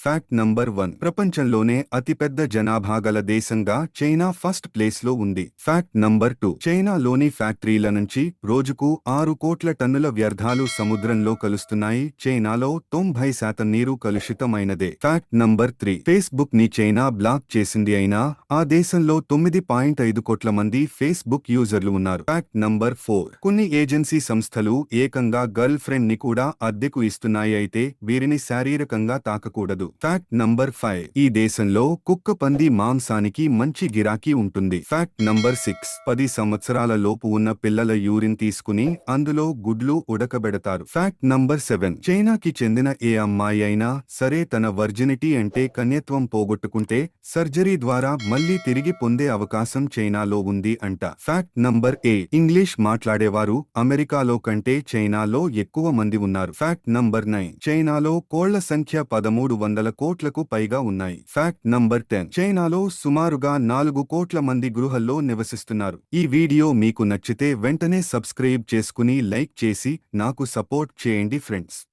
Fact number 1, ప్రపంచంలోనే అతిపెద్ద జనాభా గల దేశంగా చైనా ఫస్ట్ ప్లేస్లో ఉంది. ఫ్యాక్ట్ నంబర్ 2, చైనాలోని ఫ్యాక్టరీల నుంచి రోజుకు 6 కోట్ల టన్నుల వ్యర్థాలు సముద్రంలో కలుస్తున్నాయి. చైనాలో 90% నీరు కలుషితమైనదే. ఫ్యాక్ట్ నంబర్ 3, ఫేస్బుక్ ని చైనా బ్లాక్ చేసింది అయినా ఆ దేశంలో 9.5 కోట్ల మంది ఫేస్బుక్ యూజర్లు ఉన్నారు. ఫ్యాక్ట్ నంబర్ 4, కొన్ని ఏజెన్సీ సంస్థలు ఏకంగా గర్ల్ ఫ్రెండ్ ని కూడా అద్దెకు ఇస్తున్నాయి, అయితే వీరిని శారీరకంగా తాకకూడదు. ఫ్యాక్ట్ నంబర్ 5, ఈ దేశంలో కుక్క పంది మాంసానికి మంచి గిరాకీ ఉంటుంది. ఫ్యాక్ట్ నంబర్ 6, 10 సంవత్సరాల లోపు ఉన్న పిల్లల యూరిన్ తీసుకుని అందులో గుడ్లు ఉడకబెడతారు. ఫ్యాక్ట్ నంబర్ 7, చైనాకి చెందిన ఏ అమ్మాయి అయినా సరే తన వర్జినిటీ అంటే కన్యత్వం పోగొట్టుకుంటే సర్జరీ ద్వారా మళ్లీ తిరిగి పొందే అవకాశం చైనాలో ఉంది అంట. ఫ్యాక్ట్ నంబర్ 8, ఇంగ్లీష్ మాట్లాడేవారు అమెరికాలో కంటే చైనాలో ఎక్కువ మంది ఉన్నారు. ఫ్యాక్ట్ నంబర్ 9, చైనాలో కోళ్ల సంఖ్య 1300 కోట్లకు పైగా ఉన్నాయి. ఫ్యాక్ట్ నంబర్ 10, చైనాలో సుమారుగా 4 కోట్ల మంది గృహల్లో నివసిస్తున్నారు. ఈ వీడియో మీకు నచ్చితే వెంటనే సబ్స్క్రైబ్ చేసుకుని లైక్ చేసి నాకు సపోర్ట్ చేయండి ఫ్రెండ్స్.